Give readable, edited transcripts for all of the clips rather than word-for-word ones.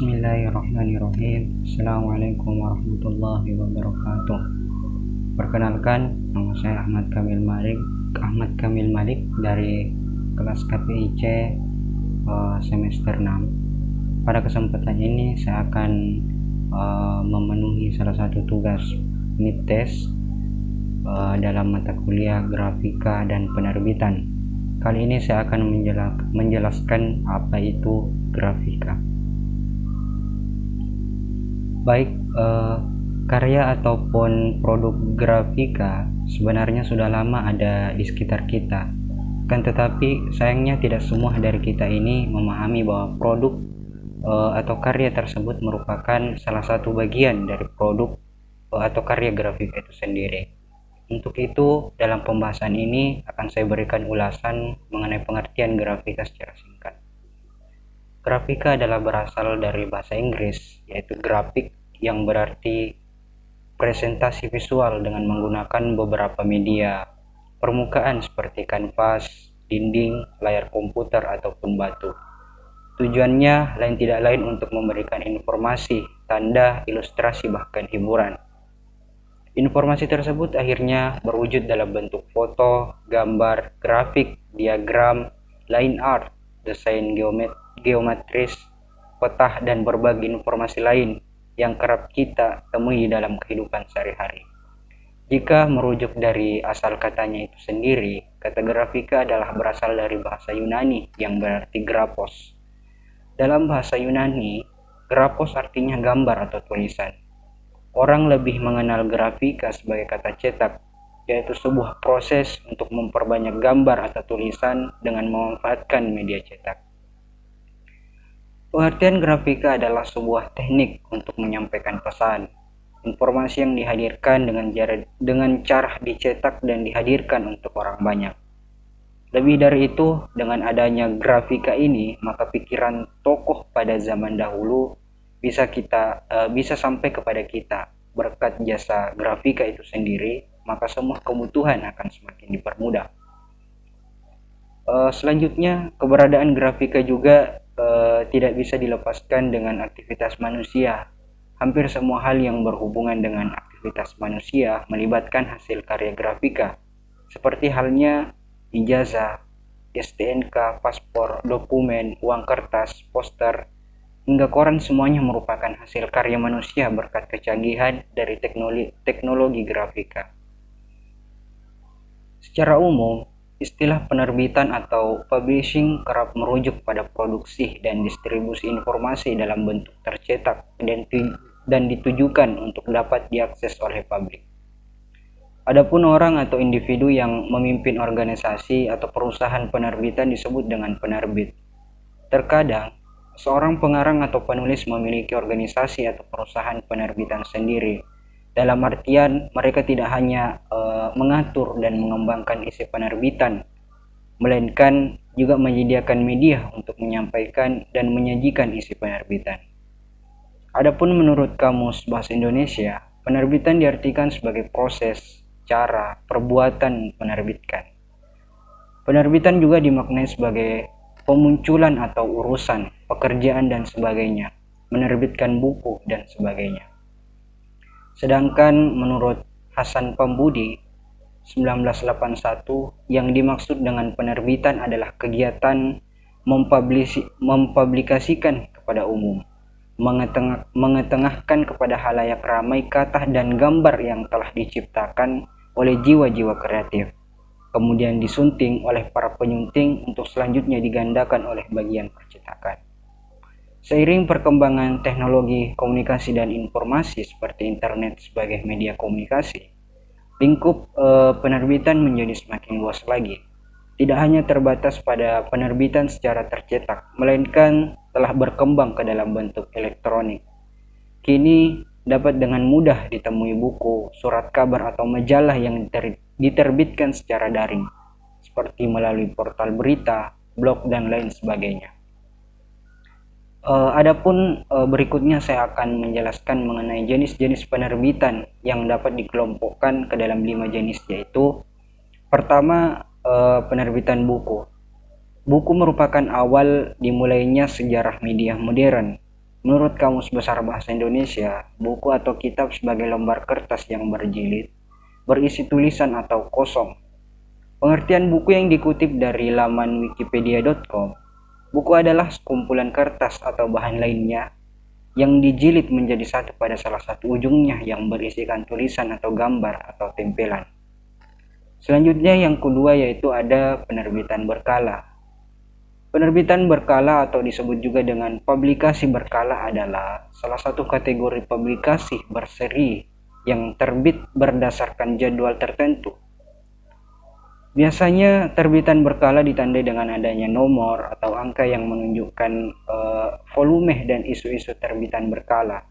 Bismillahirrahmanirrahim. Assalamualaikum warahmatullahi wabarakatuh. Perkenalkan, nama saya Ahmad Kamil Malik dari kelas KPIC semester 6. Pada kesempatan ini saya akan memenuhi salah satu tugas unit tes dalam mata kuliah grafika dan penerbitan. Kali ini saya akan menjelaskan apa itu grafika. Baik, karya ataupun produk grafika sebenarnya sudah lama ada di sekitar kita. Kan tetapi sayangnya tidak semua dari kita ini memahami bahwa produk atau karya tersebut merupakan salah satu bagian dari produk atau karya grafika itu sendiri. Untuk itu, dalam pembahasan ini akan saya berikan ulasan mengenai pengertian grafika secara singkat. Grafika adalah berasal dari bahasa Inggris, yaitu grafik, yang berarti presentasi visual dengan menggunakan beberapa media permukaan seperti kanvas, dinding, layar komputer, ataupun batu. Tujuannya tidak lain untuk memberikan informasi, tanda, ilustrasi, bahkan hiburan. Informasi tersebut akhirnya berwujud dalam bentuk foto, gambar, grafik, diagram, line art, desain geometris, peta, dan berbagai informasi lain yang kerap kita temui dalam kehidupan sehari-hari. Jika merujuk dari asal katanya itu sendiri, kata grafika adalah berasal dari bahasa Yunani yang berarti grapos. Dalam bahasa Yunani, grapos artinya gambar atau tulisan. Orang lebih mengenal grafika sebagai kata cetak, yaitu sebuah proses untuk memperbanyak gambar atau tulisan dengan memanfaatkan media cetak. Pengertian grafika adalah sebuah teknik untuk menyampaikan pesan, informasi yang dihadirkan dengan cara dicetak dan dihadirkan untuk orang banyak. Lebih dari itu, dengan adanya grafika ini, maka pikiran tokoh pada zaman dahulu bisa sampai kepada kita. Berkat jasa grafika itu sendiri, maka semua kebutuhan akan semakin dipermudah. Selanjutnya, keberadaan grafika juga tidak bisa dilepaskan dengan aktivitas manusia. Hampir semua hal yang berhubungan dengan aktivitas manusia melibatkan hasil karya grafika, seperti halnya ijazah, STNK, paspor, dokumen, uang kertas, poster, hingga koran, semuanya merupakan hasil karya manusia berkat kecanggihan dari teknologi grafika. Secara umum, istilah penerbitan atau publishing kerap merujuk pada produksi dan distribusi informasi dalam bentuk tercetak dan ditujukan untuk dapat diakses oleh publik. Adapun orang atau individu yang memimpin organisasi atau perusahaan penerbitan disebut dengan penerbit. Terkadang, seorang pengarang atau penulis memiliki organisasi atau perusahaan penerbitan sendiri. Dalam artian, mereka tidak hanya mengatur dan mengembangkan isi penerbitan, melainkan juga menyediakan media untuk menyampaikan dan menyajikan isi penerbitan. Adapun menurut Kamus Bahasa Indonesia, penerbitan diartikan sebagai proses, cara, perbuatan menerbitkan. Penerbitan juga dimaknai sebagai pemunculan atau urusan, pekerjaan, dan sebagainya, menerbitkan buku, dan sebagainya. Sedangkan menurut Hasan Pambudi 1981, yang dimaksud dengan penerbitan adalah kegiatan mempublikasikan kepada umum, mengetengahkan kepada halayak ramai kata dan gambar yang telah diciptakan oleh jiwa-jiwa kreatif, kemudian disunting oleh para penyunting untuk selanjutnya digandakan oleh bagian percetakan. Seiring perkembangan teknologi komunikasi dan informasi seperti internet sebagai media komunikasi, lingkup penerbitan menjadi semakin luas lagi. Tidak hanya terbatas pada penerbitan secara tercetak, melainkan telah berkembang ke dalam bentuk elektronik. Kini dapat dengan mudah ditemui buku, surat kabar, atau majalah yang diterbitkan secara daring, seperti melalui portal berita, blog, dan lain sebagainya. Adapun berikutnya saya akan menjelaskan mengenai jenis-jenis penerbitan yang dapat dikelompokkan ke dalam 5 jenis, yaitu pertama, penerbitan buku. Buku merupakan awal dimulainya sejarah media modern. Menurut Kamus Besar Bahasa Indonesia, buku atau kitab sebagai lembar kertas yang berjilid, berisi tulisan atau kosong. Pengertian buku yang dikutip dari laman wikipedia.com, buku adalah sekumpulan kertas atau bahan lainnya yang dijilid menjadi satu pada salah satu ujungnya yang berisikan tulisan atau gambar atau tempelan. Selanjutnya yang kedua yaitu ada penerbitan berkala. Penerbitan berkala atau disebut juga dengan publikasi berkala adalah salah satu kategori publikasi berseri yang terbit berdasarkan jadwal tertentu. Biasanya terbitan berkala ditandai dengan adanya nomor atau angka yang menunjukkan volume dan isu-isu terbitan berkala.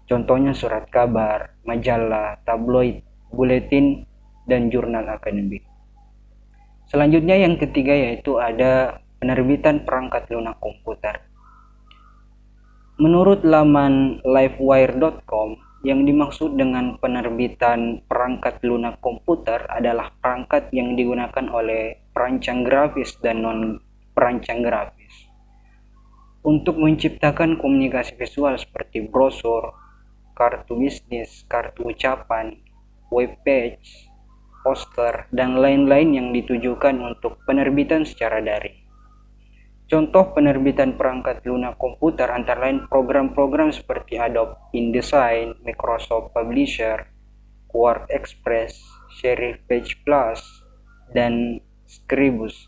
Contohnya surat kabar, majalah, tabloid, buletin, dan jurnal akademik. Selanjutnya yang ketiga yaitu ada penerbitan perangkat lunak komputer. Menurut laman livewire.com, yang dimaksud dengan penerbitan perangkat lunak komputer adalah perangkat yang digunakan oleh perancang grafis dan non-perancang grafis untuk menciptakan komunikasi visual seperti brosur, kartu bisnis, kartu ucapan, web page, poster, dan lain-lain yang ditujukan untuk penerbitan secara daring. Contoh penerbitan perangkat lunak komputer antara lain program-program seperti Adobe InDesign, Microsoft Publisher, Word Express, Serif Page Plus, dan Scribus.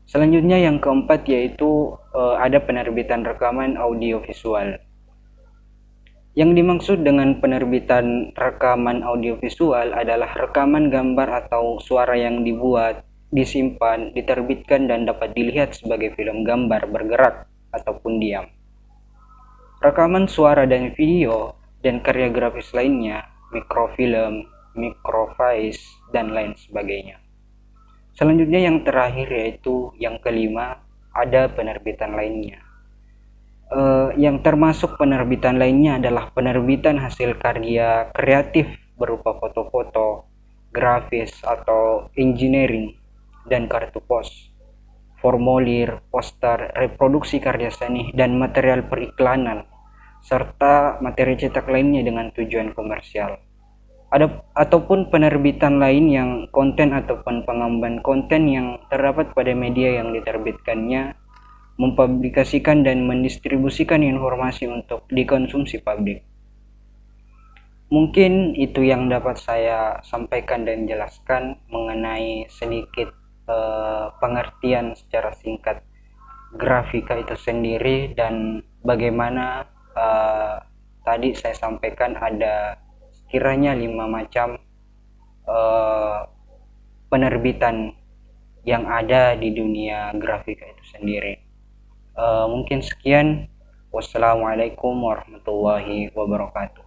Selanjutnya yang keempat yaitu ada penerbitan rekaman audiovisual. Yang dimaksud dengan penerbitan rekaman audiovisual adalah rekaman gambar atau suara yang dibuat, disimpan, diterbitkan, dan dapat dilihat sebagai film gambar bergerak ataupun diam. Rekaman suara dan video dan karya grafis lainnya, mikrofilm, mikrofiche, dan lain sebagainya. Selanjutnya yang terakhir yaitu yang kelima, ada penerbitan lainnya. Yang termasuk penerbitan lainnya adalah penerbitan hasil karya kreatif berupa foto-foto, grafis atau engineering, dan kartu pos, formulir, poster, reproduksi karya seni, dan material periklanan, serta materi cetak lainnya dengan tujuan komersial. Ataupun penerbitan lain yang konten ataupun pengembangan konten yang terdapat pada media yang diterbitkannya mempublikasikan dan mendistribusikan informasi untuk dikonsumsi publik. Mungkin itu yang dapat saya sampaikan dan jelaskan mengenai sedikit pengertian secara singkat grafika itu sendiri dan bagaimana tadi saya sampaikan ada sekiranya 5 macam penerbitan yang ada di dunia grafika itu sendiri. Mungkin sekian. Wassalamualaikum warahmatullahi wabarakatuh.